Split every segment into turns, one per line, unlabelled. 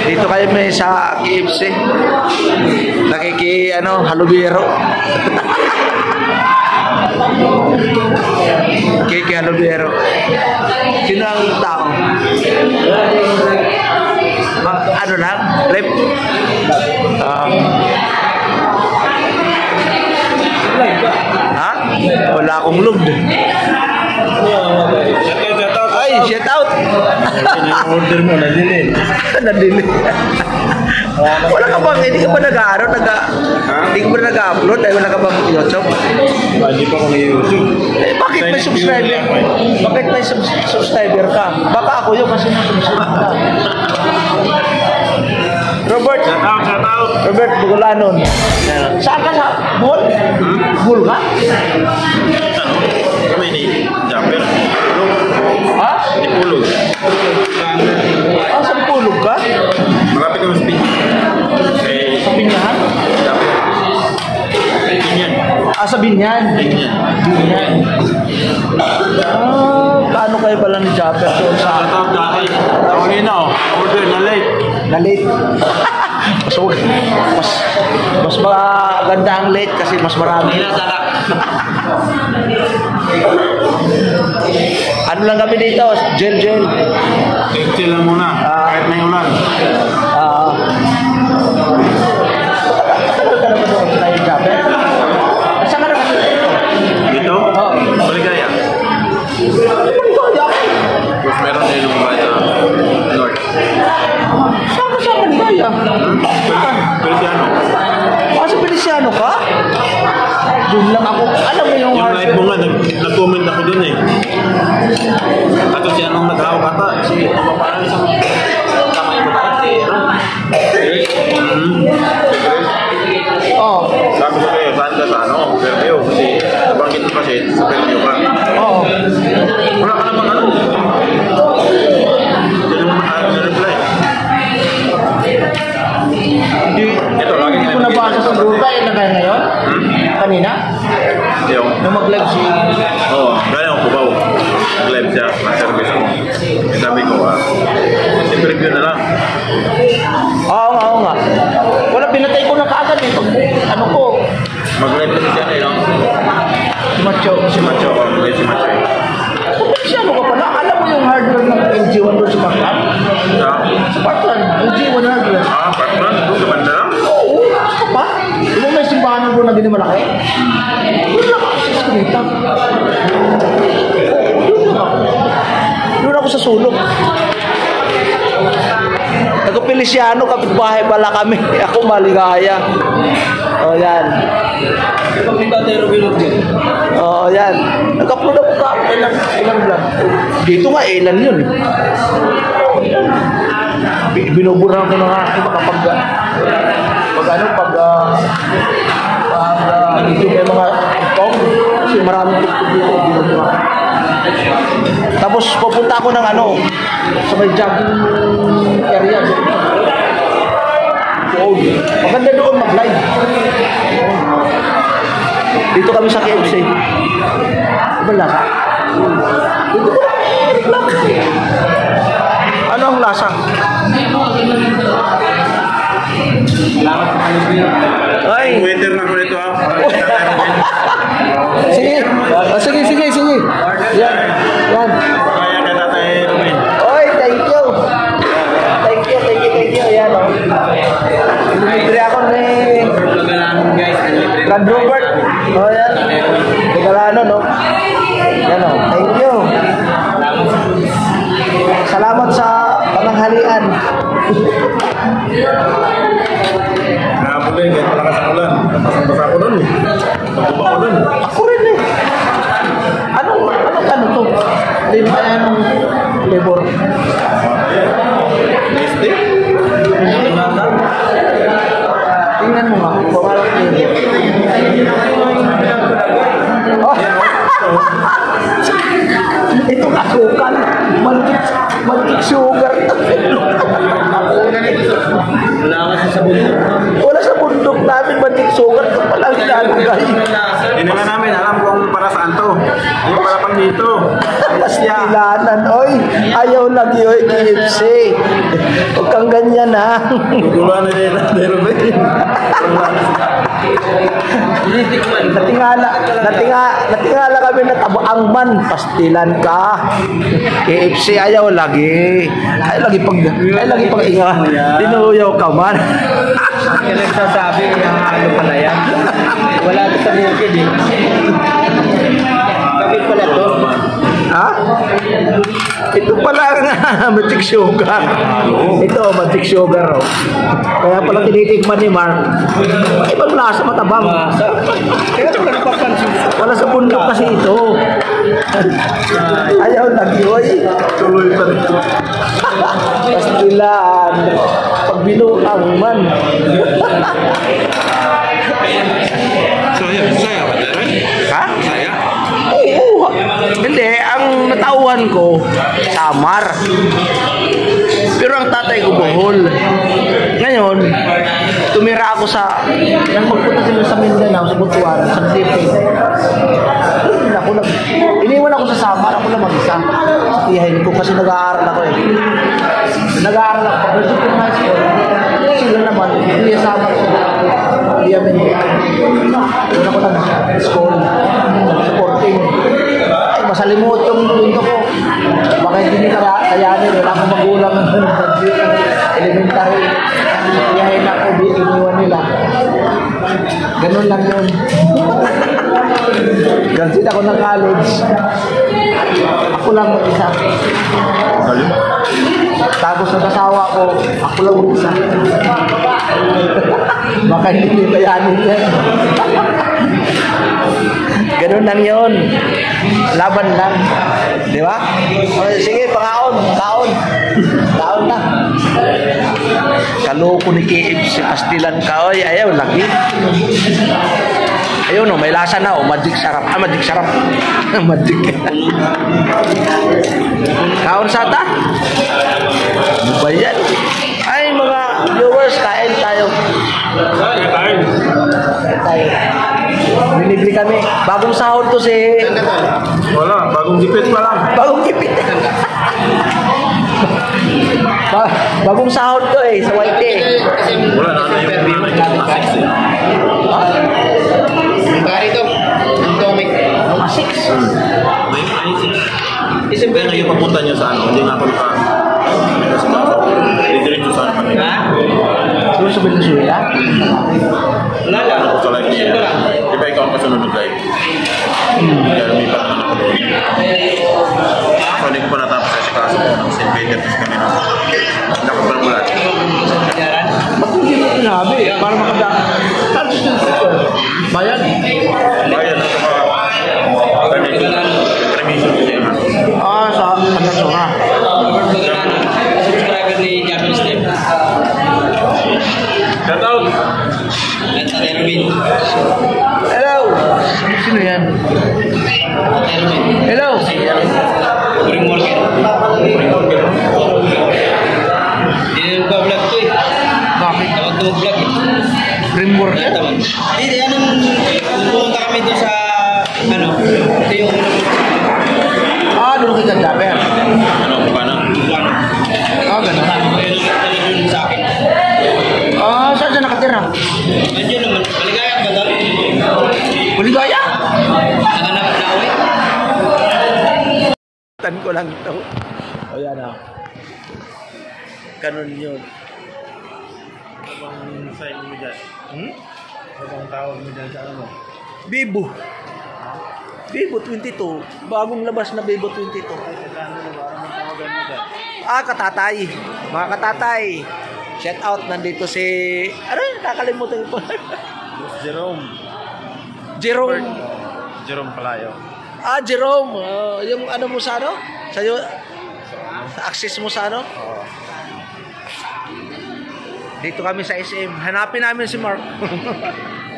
Dito kayo may sa KFC. Halubiro. Kiki Halubiro. Sino ang tao? Ano lang? Lip? Ha? Wala akong load. Ay, shout out.
Order mo, nadili.
Nadili. Wala ka bang, hindi ka ba hindi ka ba nag-upload? Ay, wala ka bang YouTube?
Hindi pa ako nag-YouTube.
Eh, bakit may subscriber? Bakit may subscriber ka? Baka ako yun kasi nag-subscribe ka. Robert.
Shout out.
Robert Bugulanon. Saan ka sa mall? Mall ka?
Kami ni Jumper.
Ha?
Di Pulog.
Saan Pulog ka?
Malapit naman sa Pin.
Sa Binyan?
Jumper. Binyan.
Sa Binyan? Binyan. Kaano kayo pala ni Jumper?
Shout out dahil. Tawagin na order na late.
Na-late. mas maganda ang late kasi mas marami. Ano lang kami dito? Gel.
Chill lang muna. Kahit may ulan.
Saan ka naman dito?
Dito? Maligaya. Tapos meron na yung mga North.
Saan ka sa Maligaya?
Feliciano.
Sa Feliciano ka? Doon lang ako. Alam mo yung
live mo nga, nag-comment ako dun eh. Ato si anong nag-hawak ata, si parang isang kamay mo tayo, si sabi ko kayo, saan ka sa Fairview? Kasi nabanggit mo kasi sa Fairview ka. Wala ka namang yan yung reply.
Hindi ko nabasa sa grupo. Na kaya ngayon? Kanina? Nung mag-live si...
Gaya akong kubaw. Nag-live siya, na-service ko. Sabi ko, i-preview na lang.
Oo nga. Wala, pinatay ko na kaagad eh. Ano ko?
Mag-live kasi siya eh, no?
Si Macho.
Si Macho.
Siya mo ka pala. Alam mo yung hardware ng LG100 sa Parkland? Sa Parkland. LG100.
Parkland? Doon ka banda lang?
Oo. Gusto pa? Di mo may simbahan doon na din malaki? Doon lang ako sa Escrita. Doon ako sa sulok. Nag-Feliciano, kapitbahay pala kami. Ako Maligaya. Yan. Yan. Nag-upload ako ka. Ilang vlog. Dito nga, ilan yun. Binubura ko na nga kapag YouTube may mga tong kasi maraming dito. Tapos pupunta ako ng sa may jogging area. Maganda doon mag-live. Dito kami sa KFC. Wala ka? Ano ang lasa? Ay!
Waiter na ko ito ha.
Sige. Yan.
Kaya ka tatay Ruben.
Oy, thank you. Yan o. Libre ako ni Grand Robert. Yan. Regalano, no? Yan o. Thank you. Salamat sa pananghalian.
Nakapulay, kahit malakas ang ulan. Basa ako nun eh. Pagbuba ko nun.
Ako rin eh. Ano to? Hindi ba yan ang flavor?
Tasty?
Tingnan mo nga. Bawalang flavor. Ito kasukal. Mantik sugar. Wala sa bundok namin mantik sugar. Ito palang ginalagay.
Hindi naman namin alam kung para saan to. Hindi para lang dito.
Pastilanan, oy. Ayaw lagi, oy, KFC. Huwag kang ganyan, ha.
Guguluhan na din natin, Ruben.
Natingala kami na tabuang man. Pastilan ka. KFC, ayaw lagi. Ay lagi pag inga. Dinuyaw ka man.
Kaya nagsasabi, ano pala yan? Wala ito sa bukid eh. Kapit pala to.
Ha? Ito pala nga, magic sugar. Ito, magic sugar. Oh. Kaya pala tinitikman ni Mark. Ibang lasa, matabang.
Kaya ito ka napapansin.
Wala sa bundok kasi ito. Ayaw lagi, oy.
Tuloy pa rin.
Pastilan. Pag binuang man.
Saya ba tayo?
Ha?
Saya?
Oo. Hindi, ang natauhan ko, Samar. Pero ang tatay ko, Bohol. Ngayon, tumira ako sa... Nang magpunta sila sa Mindanao, sa Butuan, sa City. Iniwan ako sa Samar, ako lang mag-isa. Sa tiyahin ko kasi nag-aaral ako eh. Nag-aaral ako. Pag-graduate ko high school, sila naman, hindi Samar sila. Hindi Mindanao. Una ko lang school, supporting. Ay, masalimuot yung punto ko. Baka hindi nila kayanin. Wala akong magulang ng elementary. Iyahin ako, iniwan nila. Ganun lang yun. Gansit ako ng college. Ako lang mag-isa. Tapos nag-asawa ko, ako lang mag-isa. Baka hindi kayanin yan. Ganun lang yun. Laban lang. Di ba? Sige, pangaon. Kaon. Kaon na. Kaloko ni KFC. Pastilan ka. Oy, ayaw, lagi. Ayun, no, may lasa na. Magic sarap. Magic sarap. Magic. Kaon sata? Ano ba yan? Ay, mga viewers, kain tayo. Kain tayo. Binibili kami. Bagong sahod to si...
Wala, bagong gipit pa lang.
Bagong gipit. Bagong sahod to eh, sa YT.
Wala na yung asik eh.
Ito, Atomic.
Ang asik.
May asik. Isip ba yung papunta niyo sa ano? Hindi nga ako diretso sa ano.
Ha?
Siguro sa Venezuela?
Wala lang.
Ako sa live niya. Di ba ikaw ang kasunod ng live? Kaya lumipat naman ako doon. So, hindi ko pa natapos kasi kaso ko ng St. Peter kami na. Nakapalamulat.
Ba't hindi mo sinabi? Para makada... Bayan?
Bayan na sa mga permission ko siya.
Sa Pagkasura.
Subscriber ni Japan Step.
Shout out!
Ate Robin.
Hello! Sino yan?
Ate Robin.
Hello!
Spring Walker. Hindi na vlog to eh.
Bakit?
Tawag to vlog eh.
Framework yan?
Hindi, anong pumunta kami doon sa ano, ito yung
Doon kita Japan.
Ano ko pa na?
Ganun.
Ayun sa akin.
Saan siya nakatira?
Nandiyan naman, maligaya ba doon?
Maligaya?
Nakanap na uwi.
Tan ko lang ito. O yan na. Ganun yun.
Abang sign mo dyan. Abang tawag mo dyan sa ano?
Bibo. Bibo 22. Bagong labas na Bibo 22. Katatay. Mga katatay. Shout out, nandito si... Ano yun? Kakalimutan ko.
Jerome.
Jerome.
Jerome Palayo.
Jerome. Yung ano mo sa ano? Sa'yo? Sa access mo sa ano? Dito kami sa SM. Hanapin namin si Mark.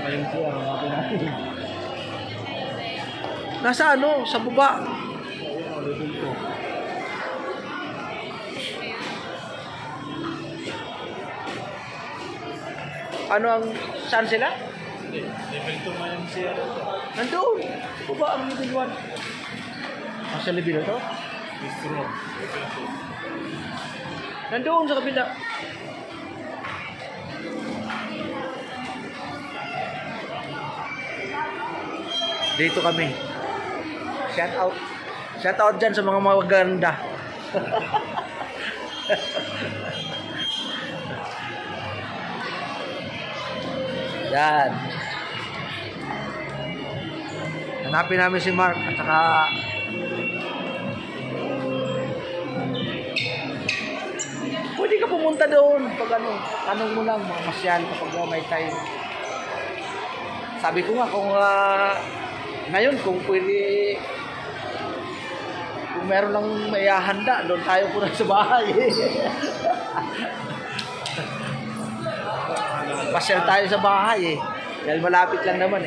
Ayun po, hanapin natin.
Nasa ano? Sa baba. Ano ang... Saan sila?
Level 2 nga yung CR.
Nandun. Sa baba ang middle one. Sa Libino to?
Bistro.
Nandoon sa kabila. Dito kami. Shout out. Shout out dyan sa mga maganda. Yan. Hanapin namin si Mark at saka pwede ka pumunta doon pag ano, tanong mo lang mga masyal kapag may time. Sabi ko nga kung ngayon kung pwede kung meron lang may handa, doon tayo po sa bahay. Pasyal tayo sa bahay dahil malapit lang naman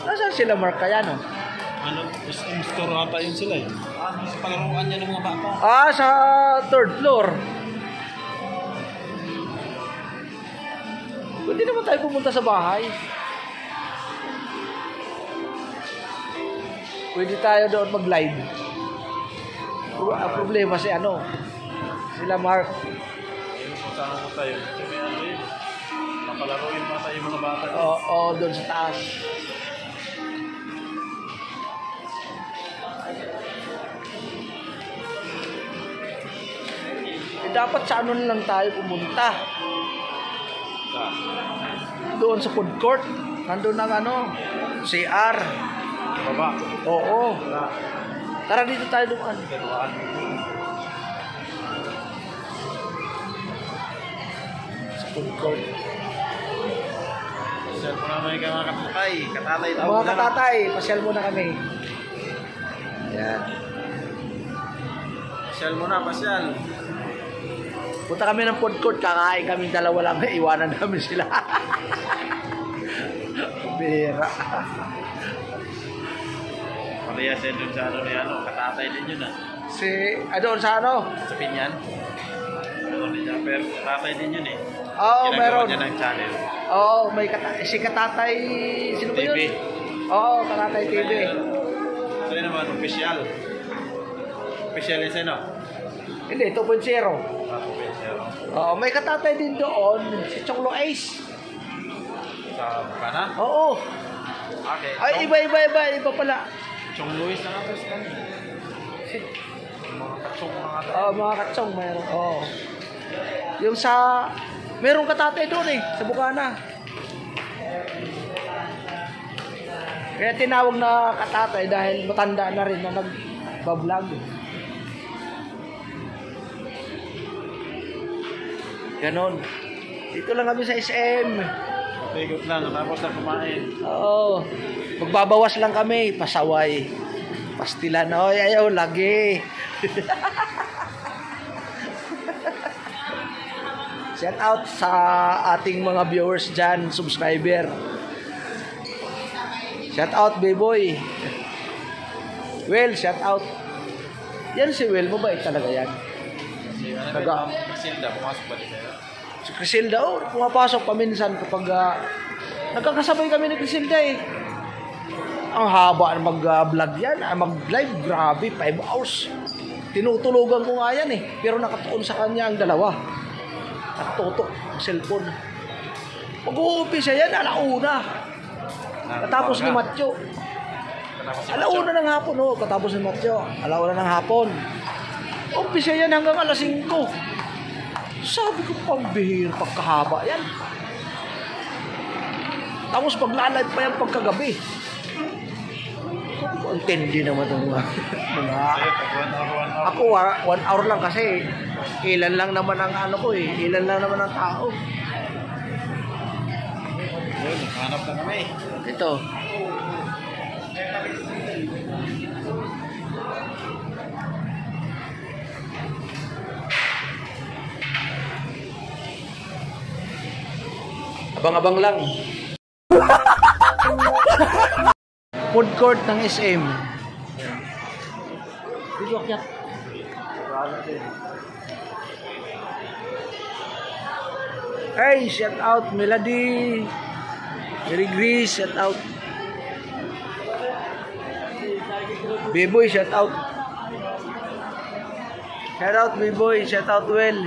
Nasaan sila Mark kaya no?
Ano, SM store ata yun sila sa palaruan niya ng mga bata.
Sa third floor. Pwede naman tayo pumunta sa bahay. Pwede tayo doon mag-live. Ang problema si sila Mark.
Ayun po sana po tayo. Kasi may ano yun. Napalaruin pa tayo yung mga bata.
Oo, doon sa taas. Dapat sa ano lang tayo pumunta. Doon sa food court. Nandun ang CR.
Baba.
Oo. Tara dito tayo dumaan. Sa food court.
Pasyal po naman yung mga katatay. Katatay daw.
Mga katatay, pasyal muna kami. Ayan.
Pasyal muna, pasyal.
Punta kami ng food court, kakain kami dalawa lang, iwanan namin sila. Bira.
Parehas yan dun sa katatay din yun
Doon sa
Sa Pinyan. Pero katatay din yun
Oo, meron.
Ginagawa niya ng channel.
Oo, may si Katatay, sino ba yun?
TV.
Oo, Katatay TV.
Ito yun naman, official. Official yun sa'yo, no?
Hindi, 2.0.
Official.
Oo, may Katatay din doon, si Chonglo Ace.
Sa Bukana?
Oo.
Okay.
Ay, iba pala.
Chong Luis na nga to sa kanya. Mga katsong mga
Mga katsong meron. Oo. Yung merong Katatay doon sa Bukana. Kaya tinawag na Katatay dahil matanda na rin na nag-vlog. Ganon. Dito lang kami sa SM.
Tigot lang, tapos na kumain.
Oo. Magbabawas lang kami, pasaway. Pastilan, ayaw, lagi. Shout out sa ating mga viewers dyan, subscriber. Shout out, B-boy. Well, shout out. Yan si Will, mabait talaga yan.
Si Crisilda, pumasok ba din sa'yo?
Si Crisilda, pumapasok paminsan kapag nagkakasabay kami ni Crisilda Ang haba ng mag-vlog yan, mag-live, grabe, 5 hours. Tinutulugan ko nga yan pero nakatuon sa kanya ang dalawa. Nakatutok ang cellphone. Mag-uumpisa yan, alauna. Katapos ni Matyo. Alauna ng hapon, katapos ni Matyo. Alauna ng hapon. Umpisa yan hanggang alas 5. Sabi ko, pambihir, pagkahaba yan. Tapos pagla-live pa yan pagkagabi. Ang tendi naman itong mga... Ako, 1 hour lang kasi ilan lang naman ang ilan lang naman ang tao.
Yun, hanap na kami.
Ito. Abang-abang lang. Food court ng SM. Dito akyat. Hey, shout out Melody. Jerry Grease, shout out. B-Boy, shout out. Shout out B-Boy, shout out Well.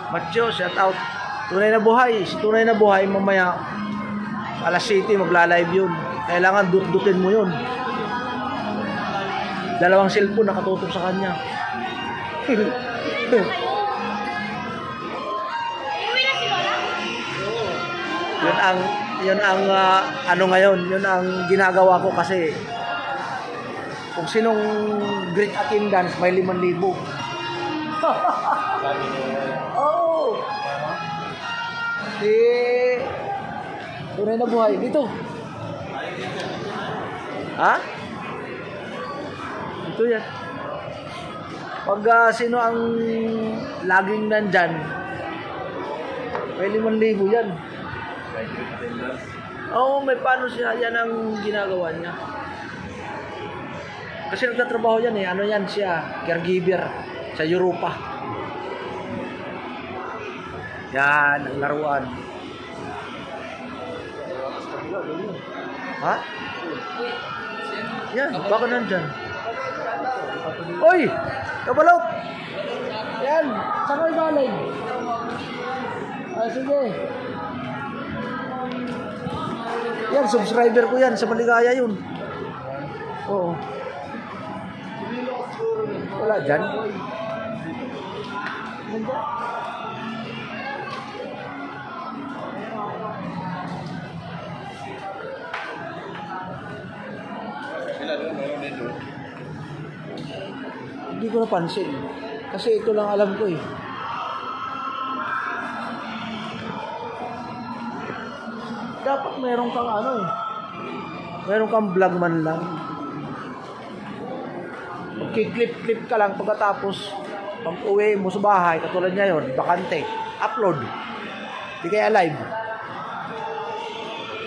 Macho, shout out. Tunay na buhay. Si Tunay na buhay, mamaya alas 7 magla-live yun. Kailangan dut-dutin mo yun. Dalawang cellphone nakatutok sa kanya. Yun ang ano ngayon, yun ang ginagawa ko kasi kung sinong great attendance may 5,000. Oh. Tunay na buhay dito. Ha? Ito yan. Pag sino ang laging nandyan, may 5,000 yan. Oo, may paano siya. Yan ang ginagawa niya. Kasi nagtatrabaho yan eh. Ano yan siya? Caregiver sa Europa. Yan, ang laruan. Ha? Yan, baka nandyan. Oy! Kabalot! Yan, saan kayo galing? Sige. Yan, subscriber ko yan. Sa Maligaya yun. Oo. Wala dyan. Hindi ko napansin. Kasi ito lang alam ko eh. Dapat meron kang ano eh. Meron kang vlog man lang. Clip ka lang pagkatapos pag uwi mo sa bahay, katulad ngayon, bakante, upload. Di kaya live.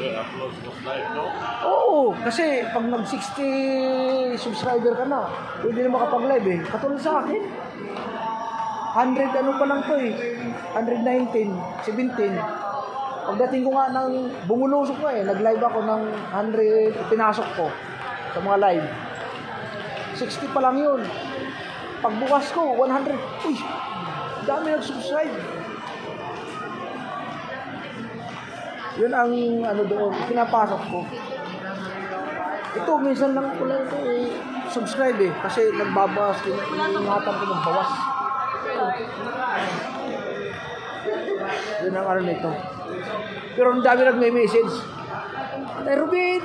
Upload was live, no?
Oo, kasi pag nag 60 subscriber ka na, pwede na makapag-live eh. Katulad sa akin. 100 ano pa lang to eh. 119, 17. Pagdating ko nga ng bumulusok ko eh, nag-live ako ng 100, pinasok ko sa mga live. 60 pa lang yun. Pagbukas ko, 100. Uy, dami nag-subscribe. Yun ang ano doon, pinapasok ko. Ito, minsan lang ko lang ito eh, subscribe eh. Kasi nagbabawas, ingatan ko ng bawas. Yun ang ano nito. Pero ang dami nag-message. Tay Ruben!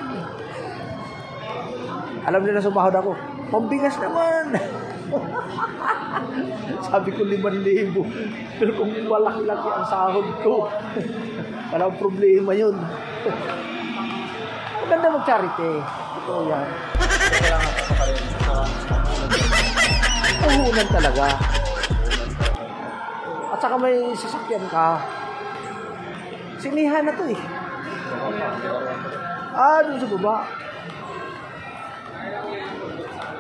Alam nila sumahod ako. Pambigas naman! Sabi ko 5,000. Pero kung malaki-laki ang sahod ko, walang problema yun. Maganda mag-charity. Ito yan. Puhunan talaga. At saka may sasakyan ka. Sinihan na to eh. Doon sa baba.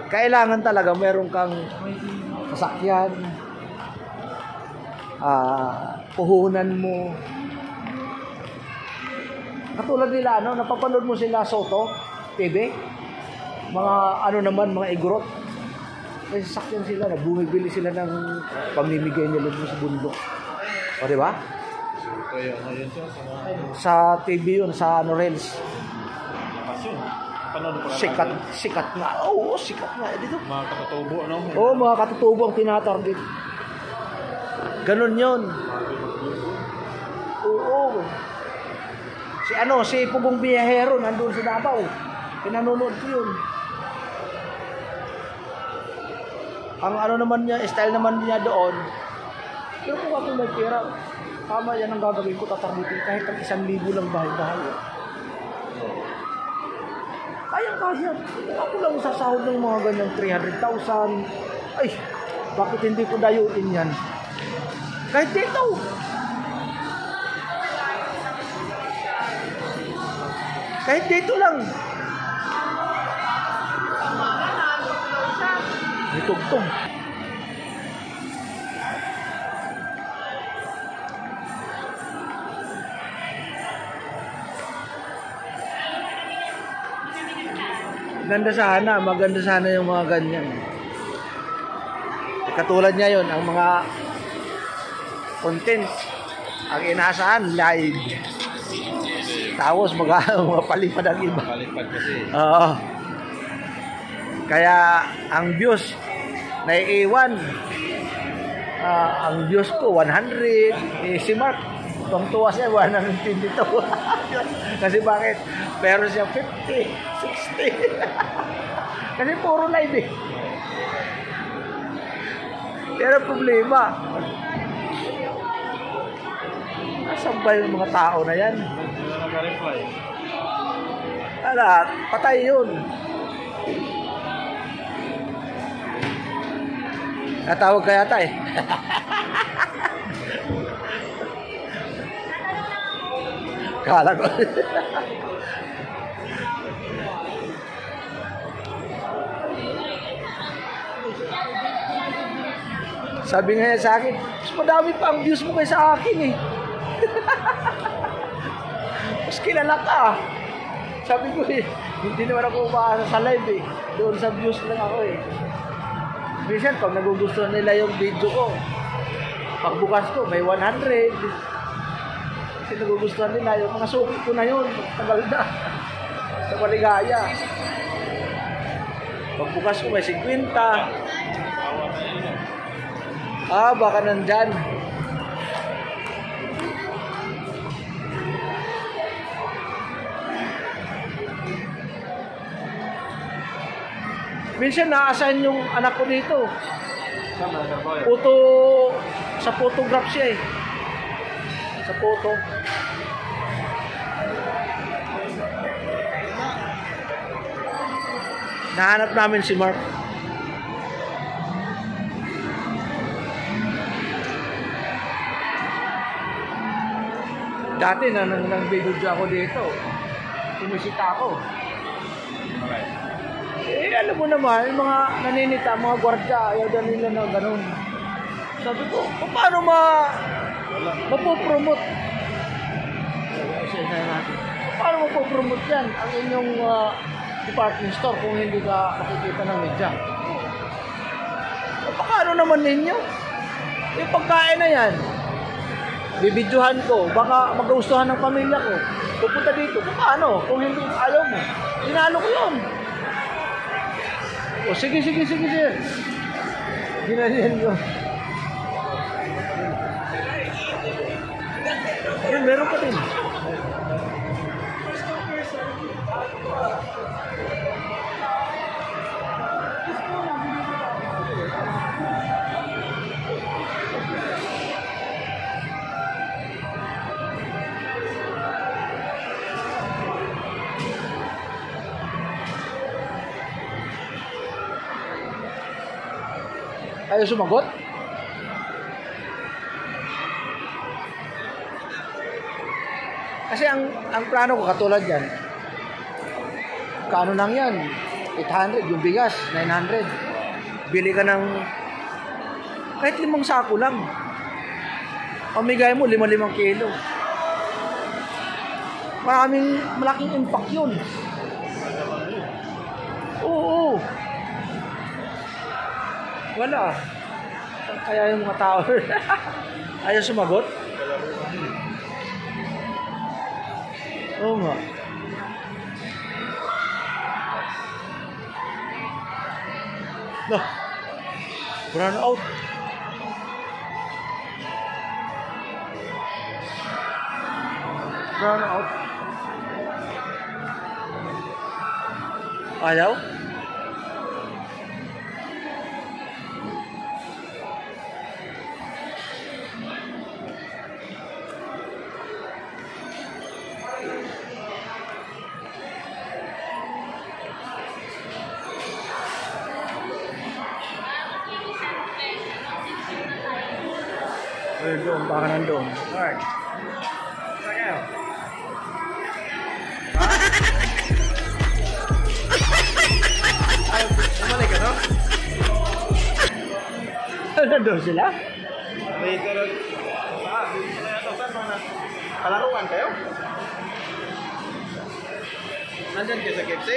Kailangan talaga meron kang sasakyan. Puhunan mo. Katulad nila, napapanood mo sila Soto, TV. Mga mga igorot. May sasakyan sila, bumibili sila ng pamimigay nila sa bundok. O, di ba?
Kaya ngayon siya
sa TV yun, sa Reels. Sikat nga. Oo, sikat nga. Dito.
Mga katutubo, no?
Oo, mga katutubo ang tinatarget. Ganon yun. Oo. Si Pugong Biyahero, nandun sa Davao. Pinanonood ko yun. Ang naman niya, style naman niya doon, pero kung ako may pera, tama yan ang gagawin ko, tatargetin kahit ang 1,000 lang bahay-bahay. Kaya. Ako lang sasahod ng mga ganyang 300,000. Ay, bakit hindi ko dayuin yan? Kahit dito. Kahit dito lang. May tugtog. maganda sana yung mga ganyan. Katulad niya yun, ang mga content, ang inaasahan, live. Tapos mga palipad ang iba.
Palipad kasi.
Oo. Kaya ang views naiiwan. Ang views ko 100, si Mark tuwang-tuwa siya 122. Kasi bakit? Pero siya 50, 60. Kasi puro live eh. Pero problema, asan ba yung mga tao na yan? Ala, patay yun. Natawag ka yata eh. Kala ko. Sabi nga niya sa akin, mas madami pa ang views mo kaysa sa akin eh. Mas kilala ka. Sabi ko eh, hindi naman ako umaasa sa live eh. Doon sa views lang ako eh. Minsan pag nagugustuhan nila yung video ko, pagbukas ko may 100. Kasi nagugustuhan nila yung mga suki ko na yun. Tagal na. Sa Maligaya. Pagbukas ko may 50. Baka nandyan. Minsan na-assign yung anak ko dito. Sa photograph siya eh. Sa photo. Nahanap namin si Mark. Dati nang video ako dito. Sumisita ako. Alam mo naman, yung mga naninita, mga gwardya, ayaw na nila na ganun. Sabi ko, paano mapopromote? Paano mapopromote yan ang inyong department store kung hindi ka makikita ng media? Paano naman ninyo? Yung pagkain na yan, bibidyohan ko, baka magustuhan ng pamilya ko. Pupunta dito, paano? Kung hindi ayaw mo, inalo ko yun. O sige. Ginanyan ko. Ayun, meron pa din. Ayaw sumagot? Kasi ang plano ko katulad yan. Kaano lang yan? 800 yung bigas, 900. Bili ka ng kahit 5 sako lang. Pamigay mo 5 kilo. Malaking impact yun. Oo. Wala. Kaya yung mga tao ayaw sumagot? Oo nga. No. Brown out. Brown out. Ayaw? Doon, baka nandun. Alright. Sakayo. Bumalik ka, no? Nandun sila?
Later. Palaruan kayo? Nandyan kayo sa KFC?